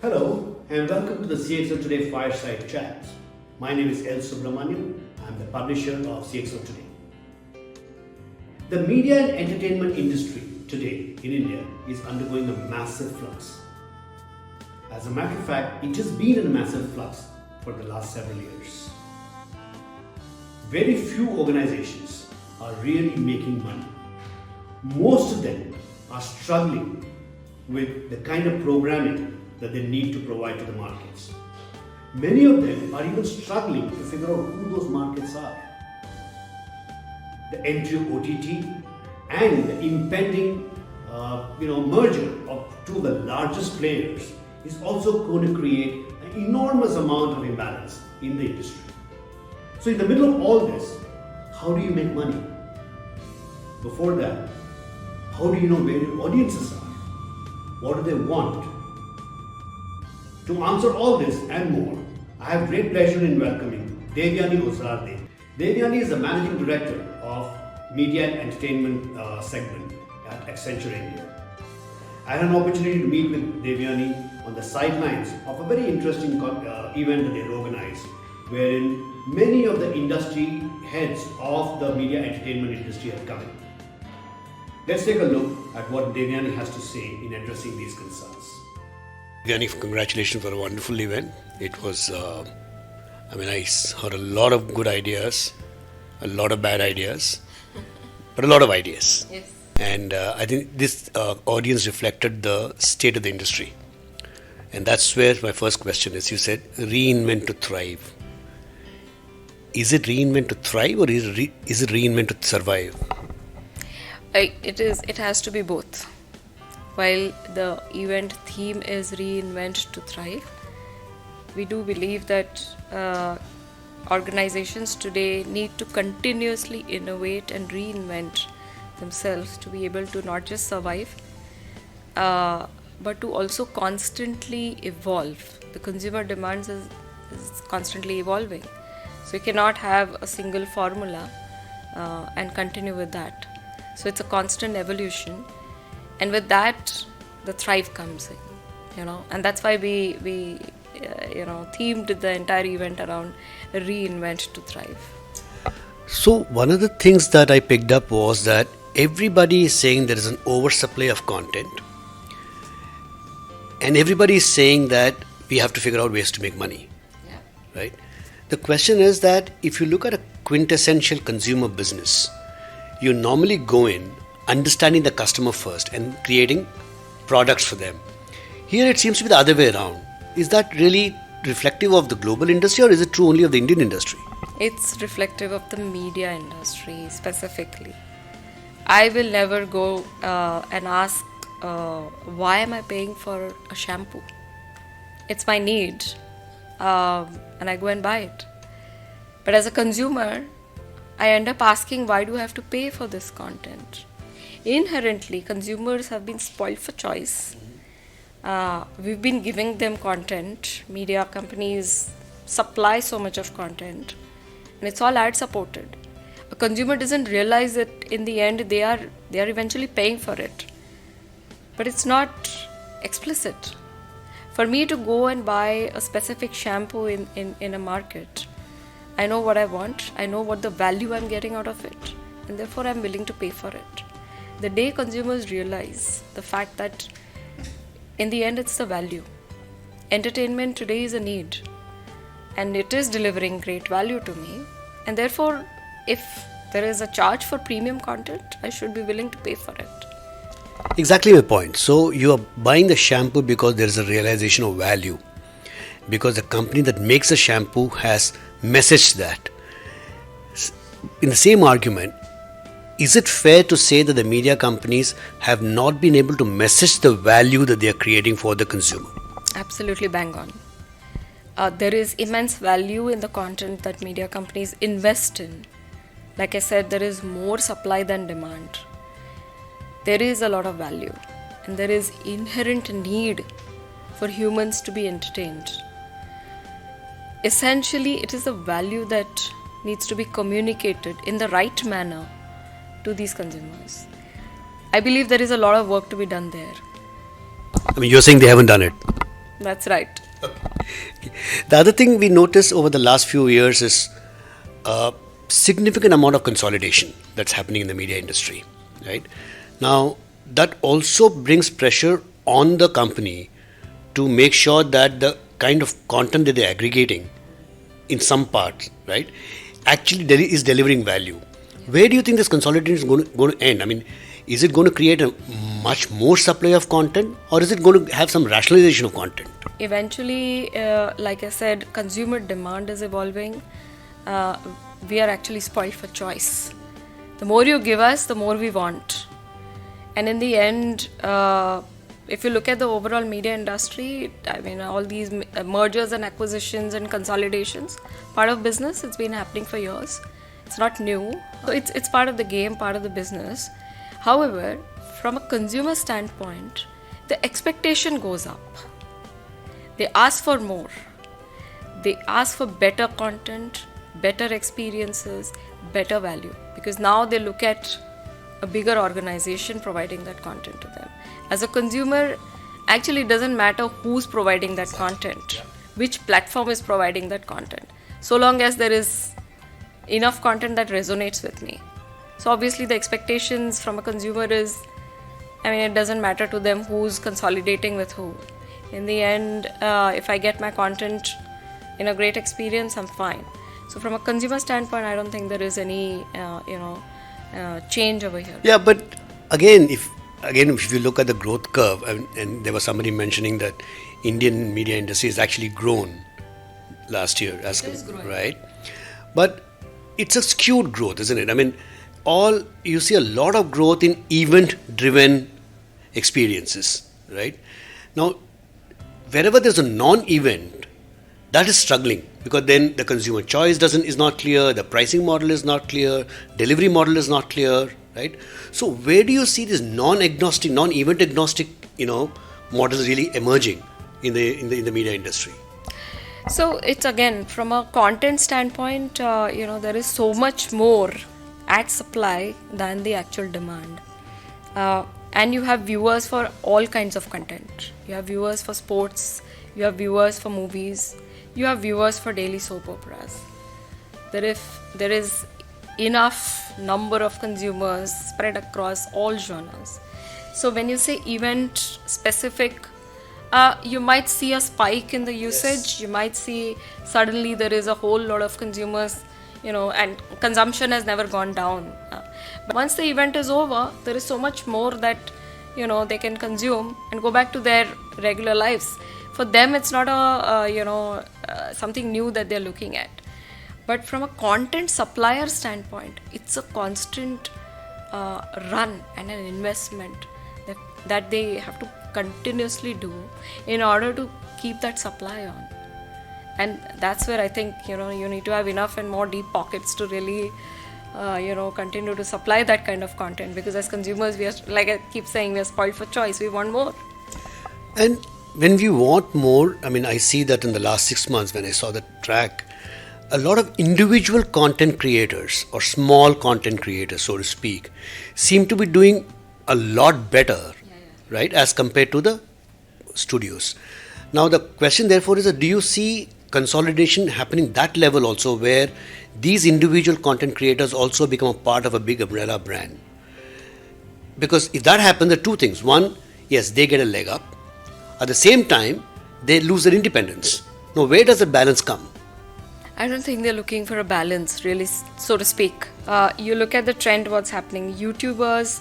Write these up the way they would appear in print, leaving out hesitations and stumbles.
Hello and welcome to the CXOtoday Fireside chat. My name is L. Subramanian. I'm the publisher of CXOtoday. The media and entertainment industry today in India is undergoing a massive flux. As a matter of fact, it has been in a massive flux for the last several years. Very few organizations are really making money. Most of them are struggling with the kind of programming that they need to provide to the markets. Many of them are even struggling to figure out who those markets are. The entry of OTT and the impending merger of two of the largest players is also going to create an enormous amount of imbalance in the industry. So in the middle of all this, how do you make money? Before that, how do you know where your audiences are? What do they want? To answer all this and more, I have great pleasure in welcoming Devyani Ozarde. Devyani is the Managing Director of Media and Entertainment segment at Accenture India. I had an opportunity to meet with Devyani on the sidelines of a very interesting event that they organized, wherein many of the industry heads of the media entertainment industry have come in. Let's take a look at what Devyani has to say in addressing these concerns. Devyani, congratulations for a wonderful event. It was, I heard a lot of good ideas, a lot of bad ideas, but a lot of ideas. Yes. And I think this audience reflected the state of the industry. And that's where my first question is. You said reinvent to thrive. Is it reinvent to thrive or is it reinvent to survive? It has to be both. While the event theme is Reinvent to Thrive, we do believe that organizations today need to continuously innovate and reinvent themselves to be able to not just survive, but to also constantly evolve. The consumer demands is constantly evolving. So you cannot have a single formula and continue with that. So it's a constant evolution. And with that, the thrive comes in, and that's why we themed the entire event around Reinvent to Thrive. So one of the things that I picked up was that everybody is saying there is an oversupply of content, and everybody is saying that we have to figure out ways to make money. Yeah. Right? The question is that if you look at a quintessential consumer business, you normally go in understanding the customer first and creating products for them. Here it seems to be the other way around. Is that really reflective of the global industry or is it true only of the Indian industry? It's reflective of the media industry specifically. I will never go and ask, why am I paying for a shampoo? It's my need, and I go and buy it. But as a consumer, I end up asking, why do I have to pay for this content? Inherently, consumers have been spoiled for choice. We've been giving them content. Media companies supply so much of content, and it's all ad supported. A consumer doesn't realize that in the end they are eventually paying for it, but it's not explicit. For me to go and buy a specific shampoo in a market, I know what I want. I know what the value I'm getting out of it, and therefore I'm willing to pay for it. The day consumers realize the fact that in the end it's the value. Entertainment today is a need, and it is delivering great value to me, and therefore if there is a charge for premium content, I should be willing to pay for it. Exactly my point. So you are buying the shampoo because there is a realization of value, because the company that makes the shampoo has messaged that. In the same argument, is it fair to say that the media companies have not been able to message the value that they are creating for the consumer? Absolutely bang on. There is immense value in the content that media companies invest in. Like I said, there is more supply than demand. There is a lot of value, and there is inherent need for humans to be entertained. Essentially, it is a value that needs to be communicated in the right manner to these consumers. I believe there is a lot of work to be done there. I mean, you're saying they haven't done it. That's right. The other thing we noticed over the last few years is a significant amount of consolidation that's happening in the media industry, right? Now, that also brings pressure on the company to make sure that the kind of content that they're aggregating in some parts, right, actually is delivering value. Where do you think this consolidation is going to end? I mean, is it going to create a much more supply of content, or is it going to have some rationalization of content? Eventually, like I said, consumer demand is evolving. We are actually spoiled for choice. The more you give us, the more we want. And in the end, if you look at the overall media industry, I mean, all these mergers and acquisitions and consolidations, part of business, it's been happening for years. It's not new. So it's part of the game, part of the business. However, from a consumer standpoint, the expectation goes up. They ask for more. They ask for better content, better experiences, better value. Because now they look at a bigger organization providing that content to them. As a consumer, actually it doesn't matter who's providing that content, which platform is providing that content, so long as there is enough content that resonates with me. So obviously the expectations from a consumer is, I mean, it doesn't matter to them who's consolidating with who. In the end, if I get my content in a great experience, I'm fine. So from a consumer standpoint, I don't think there is any, change over here. Yeah, but again, if you look at the growth curve, and there was somebody mentioning that Indian media industry has actually grown last year, right? But it's a skewed growth, isn't it? I mean, you see a lot of growth in event-driven experiences, right? Now, wherever there's a non-event, that is struggling, because then the consumer choice is not clear, the pricing model is not clear, delivery model is not clear, right? So where do you see this non-event agnostic, models really emerging in the media industry? So it's again from a content standpoint, there is so much more ad supply than the actual demand. And you have viewers for all kinds of content. You have viewers for sports, you have viewers for movies, you have viewers for daily soap operas. There is enough number of consumers spread across all genres. So when you say event specific, you might see a spike in the usage. Yes. You might see suddenly there is a whole lot of consumers, and consumption has never gone down. But once the event is over, there is so much more that, they can consume and go back to their regular lives. For them, it's not something new that they're looking at. But from a content supplier standpoint, it's a constant run and an investment that they have to continuously do in order to keep that supply on. And that's where I think, you need to have enough and more deep pockets to really, continue to supply that kind of content. Because as consumers, we are, like I keep saying, we are spoiled for choice. We want more. And when we want more, I mean, I see that in the last 6 months when I saw the track, a lot of individual content creators or small content creators, so to speak, seem to be doing a lot better, right, as compared to the studios. Now, the question therefore is, do you see consolidation happening that level also, where these individual content creators also become a part of a big umbrella brand? Because if that happens, there are two things. One, yes, they get a leg up. At the same time, they lose their independence. Now, where does the balance come? I don't think they're looking for a balance, really, so to speak. You look at the trend, what's happening. YouTubers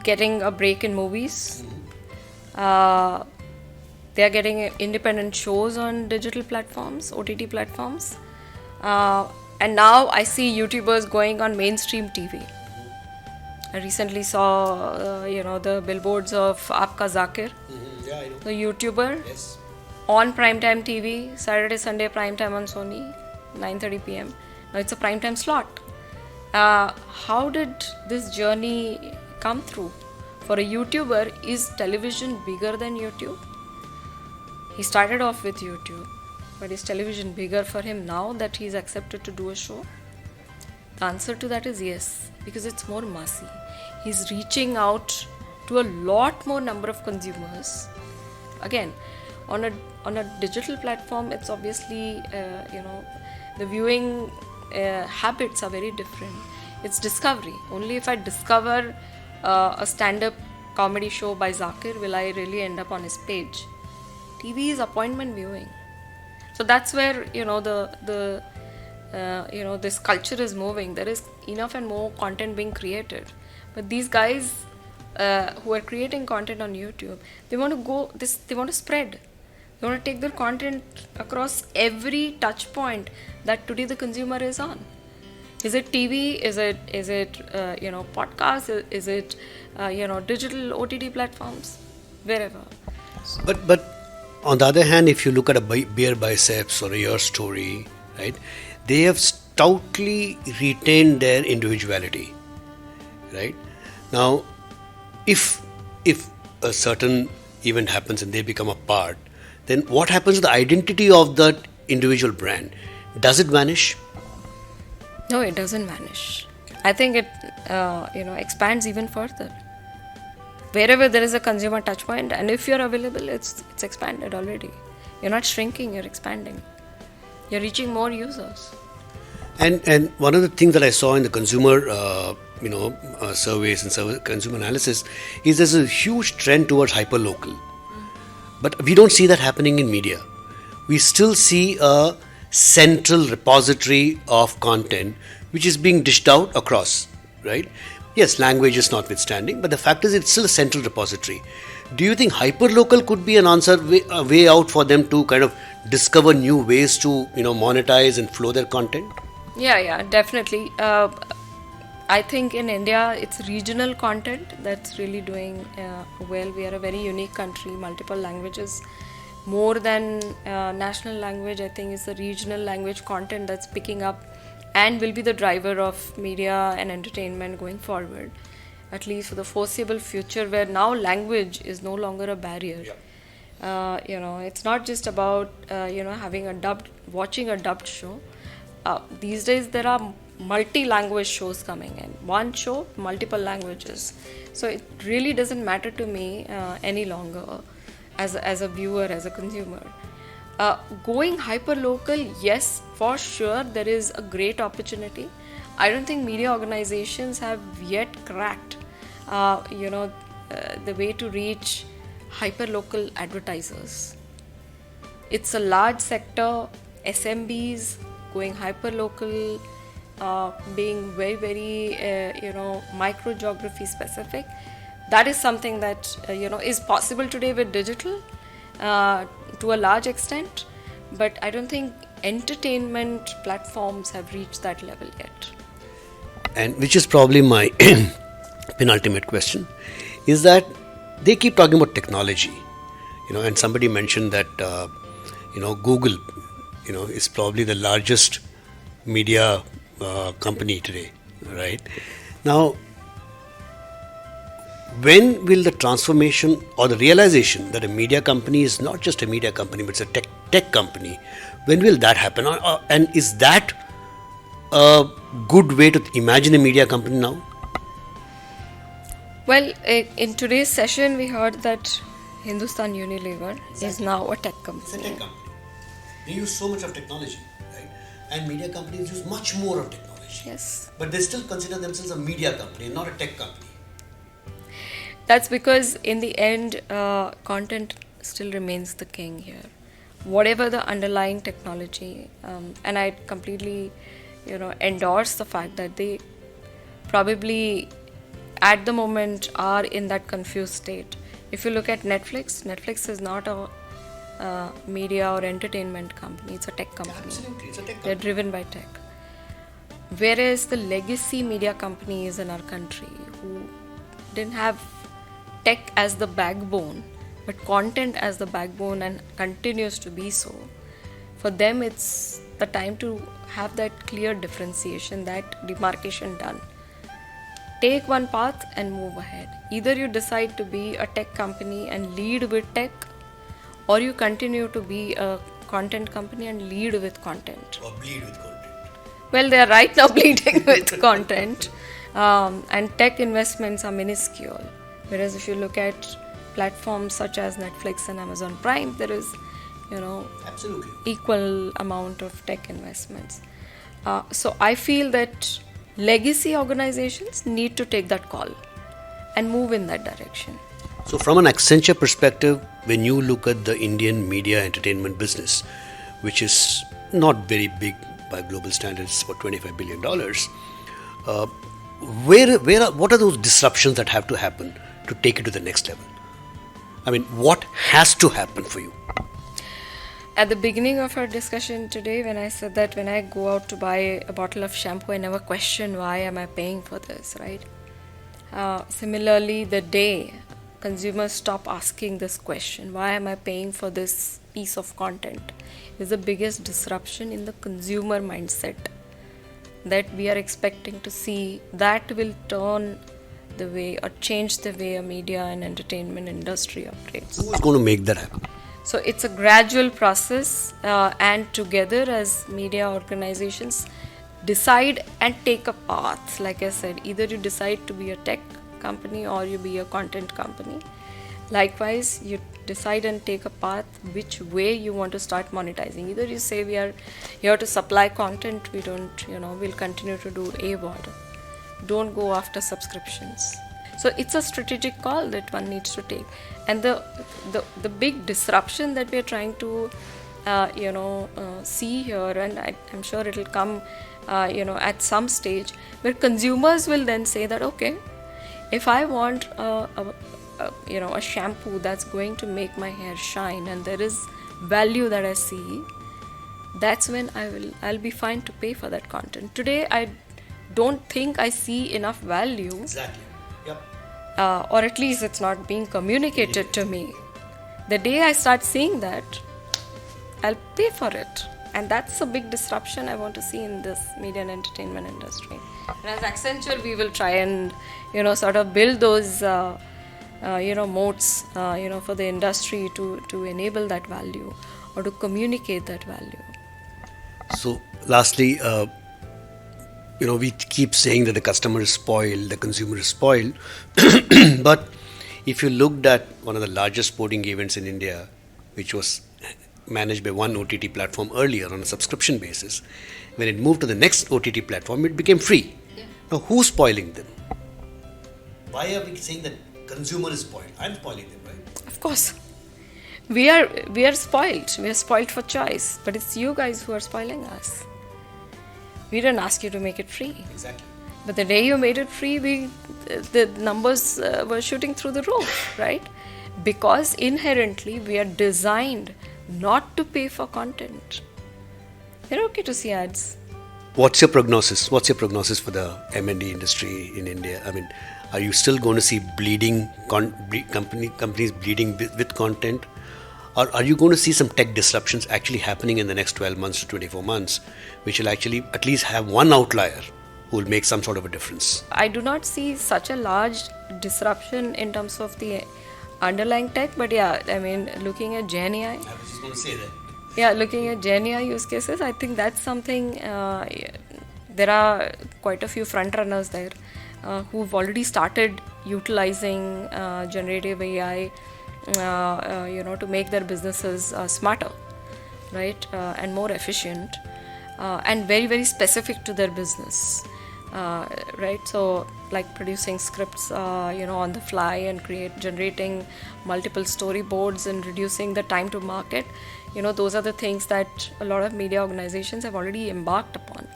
getting a break in movies. They are getting independent shows on digital platforms, OTT platforms. And now I see YouTubers going on mainstream TV. I recently saw, the billboards of Aapka Zakir, Yeah, I know. the YouTuber, Yes. on primetime TV, Saturday, Sunday primetime on Sony, 9:30 p.m. Now it's a primetime slot. How did this journey come through? For a YouTuber, is television bigger than YouTube? He started off with YouTube, but is television bigger for him now that he's accepted to do a show? The answer to that is yes, because it's more massy. He's reaching out to a lot more number of consumers. Again, on a digital platform, it's obviously the viewing habits are very different. It's discovery. Only if I discover a stand-up comedy show by Zakir will I really end up on his page. TV is appointment viewing. So that's where this culture is moving. There is enough and more content being created, but these guys who are creating content on YouTube, they want to spread. They want to take their content across every touch point that today the consumer is on. Is it TV? Is it podcast? Is it digital OTT platforms? Wherever. But on the other hand, if you look at a Beer Biceps or a Your Story, right, they have stoutly retained their individuality, right? Now, if a certain event happens and they become a part, then what happens to the identity of that individual brand? Does it vanish? No, it doesn't vanish. I think it expands even further. Wherever there is a consumer touchpoint, and if you're available, it's expanded already. You're not shrinking, you're expanding. You're reaching more users. And one of the things that I saw in the consumer surveys and consumer analysis is there's a huge trend towards hyperlocal. But we don't see that happening in media. We still see a central repository of content which is being dished out across, right? Yes, language is notwithstanding, but the fact is it's still a central repository. Do you think hyperlocal could be an answer, a way out for them to kind of discover new ways to monetize and flow their content? Yeah, definitely. I think in India it's regional content that's really doing well. We are a very unique country, multiple languages. More than national language, I think is the regional language content that's picking up and will be the driver of media and entertainment going forward, at least for the foreseeable future, where now language is no longer a barrier. Yeah. It's not just about watching a dubbed show. These days there are multi-language shows coming in. One show, multiple languages. So it really doesn't matter to me any longer as a viewer, as a consumer. Going hyper-local, yes, for sure, there is a great opportunity. I don't think media organizations have yet cracked, the way to reach hyper-local advertisers. It's a large sector, SMBs going hyper-local, being very, very, micro-geography specific. That is something that, is possible today with digital to a large extent, but I don't think entertainment platforms have reached that level yet. And which is probably my penultimate question, is that they keep talking about technology, and somebody mentioned that, Google, is probably the largest media company today, right? Now, when will the transformation or the realization that a media company is not just a media company but it's a tech company, when will that happen? And is that a good way to imagine a media company now? Well, in today's session we heard that Hindustan Unilever is now a tech company. It's a tech company. They use so much of technology, right? And media companies use much more of technology. Yes. But they still consider themselves a media company, not a tech company. That's because in the end, content still remains the king here. Whatever the underlying technology, and I completely, endorse the fact that they probably at the moment are in that confused state. If you look at Netflix is not a media or entertainment company, it's a tech company. Absolutely, it's a tech company. They're driven by tech. Whereas the legacy media companies in our country who didn't have tech as the backbone, but content as the backbone and continues to be so, for them it's the time to have that clear differentiation, that demarcation done. Take one path and move ahead. Either you decide to be a tech company and lead with tech, or you continue to be a content company and lead with content. Or bleed with content. Well, they are right now bleeding with content, and tech investments are minuscule. Whereas if you look at platforms such as Netflix and Amazon Prime, there is, Absolutely. equal amount of tech investments. So I feel that legacy organizations need to take that call and move in that direction. So, from an Accenture perspective, when you look at the Indian media entertainment business, which is not very big by global standards, about $25 billion, what are those disruptions that have to happen to take it to the next level? I mean, what has to happen for you? At the beginning of our discussion today, when I said that when I go out to buy a bottle of shampoo, I never question why am I paying for this, right? Similarly, the day consumers stop asking this question, why am I paying for this piece of content, is the biggest disruption in the consumer mindset that we are expecting to see. That will turn the way or change the way a media and entertainment industry operates. Who is going to make that happen? So it's a gradual process, and together as media organizations decide and take a path. Like I said, either you decide to be a tech company or you be a content company. Likewise, you decide and take a path which way you want to start monetizing. Either you say we are here to supply content, we don't, we'll continue to do AVOD. Don't go after subscriptions. So it's a strategic call that one needs to take. And the big disruption that we are trying to see here, and I'm sure it'll come at some stage, where consumers will then say that, okay, if I want a shampoo that's going to make my hair shine and there is value that I see, that's when I'll be fine to pay for that content. Today I don't think I see enough value. Exactly. Yep. Or at least it's not being communicated to me. The day I start seeing that, I'll pay for it. And that's a big disruption I want to see in this media and entertainment industry. And as Accenture, we will try and, sort of build those, moats, for the industry to enable that value or to communicate that value. So, lastly, we keep saying that the customer is spoiled, the consumer is spoiled. But if you looked at one of the largest sporting events in India, which was managed by one OTT platform earlier on a subscription basis, when it moved to the next OTT platform, it became free. Yeah. Now, who's spoiling them? Why are we saying that consumer is spoiled? I'm spoiling them, right? Of course. We are spoiled. We are spoiled for choice. But it's you guys who are spoiling us. We didn't ask you to make it free. Exactly. But the day you made it free, the numbers were shooting through the roof, right? Because inherently we are designed not to pay for content. They're okay to see ads. What's your prognosis? What's your prognosis for the M&D industry in India? I mean, are you still going to see companies bleeding with content? Or are you going to see some tech disruptions actually happening in the next 12 months to 24 months, which will actually at least have one outlier who will make some sort of a difference? I do not see such a large disruption in terms of the underlying tech, but yeah, I mean, looking at Gen AI. I was just going to say that. Yeah, looking at Gen AI use cases, I think that's something, there are quite a few front runners there who've already started utilizing generative AI to make their businesses smarter, right, and more efficient, and very, very specific to their business, right? So, like producing scripts, on the fly and generating multiple storyboards and reducing the time to market. Those are the things that a lot of media organizations have already embarked upon.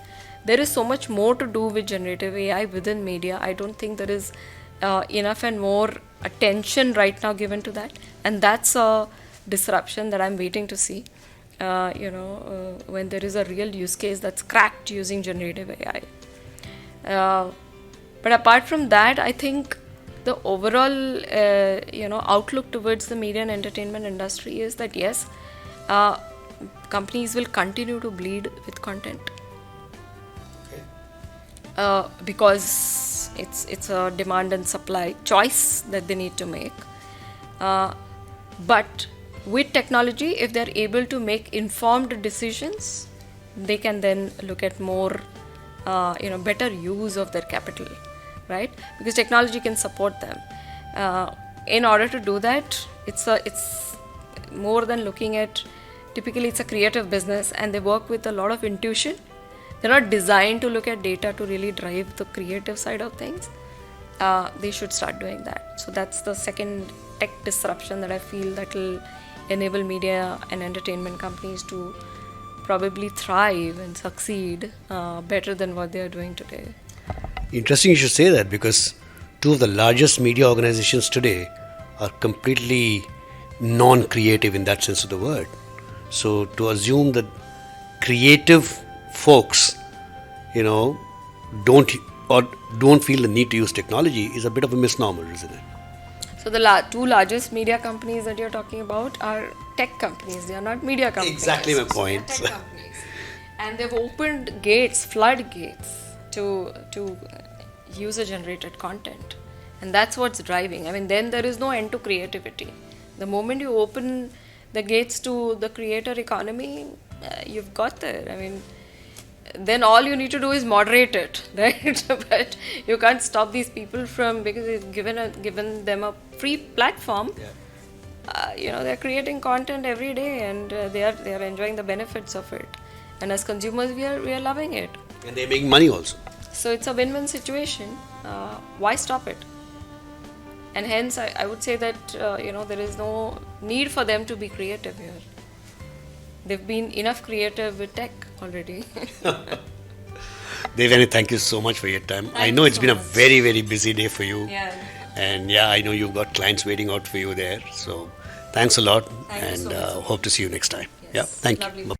There is so much more to do with generative AI within media. I don't think there is enough and more attention right now given to that, and that's a disruption that I'm waiting to see. When there is a real use case that's cracked using generative AI. But apart from that, I think the overall outlook towards the media and entertainment industry is that yes, companies will continue to bleed with content. Because it's a demand and supply choice that they need to make. But with technology, if they're able to make informed decisions, they can then look at more, better use of their capital, right? Because technology can support them. in order to do that, it's more than looking at. Typically, it's a creative business, and they work with a lot of intuition. They're not designed to look at data to really drive the creative side of things. They should start doing that. So that's the second tech disruption that I feel that will enable media and entertainment companies to probably thrive and succeed better than what they are doing today. Interesting you should say that, because two of the largest media organizations today are completely non-creative in that sense of the word. So to assume that creative folks, don't feel the need to use technology is a bit of a misnomer, isn't it? So the two largest media companies that you're talking about are tech companies. They are not media companies. Exactly my point. They are tech companies. And they've opened floodgates to user-generated content. And that's what's driving. I mean, then there is no end to creativity. The moment you open the gates to the creator economy, you've got there. I mean, then all you need to do is moderate it, right? But you can't stop these people from, because it's given them a free platform. They're creating content every day, and they are enjoying the benefits of it. And as consumers, we are loving it. And they're making money also. So it's a win-win situation. Why stop it? And hence, I would say that there is no need for them to be creative here. They've been enough creative with tech already. Devyani, thank you so much for your time. I know it's been a very, very busy day for you. Yeah. And I know you've got clients waiting out for you there. So thanks a lot. Thank you so much. Hope to see you next time. Yes. Yeah, thank Lovely. you.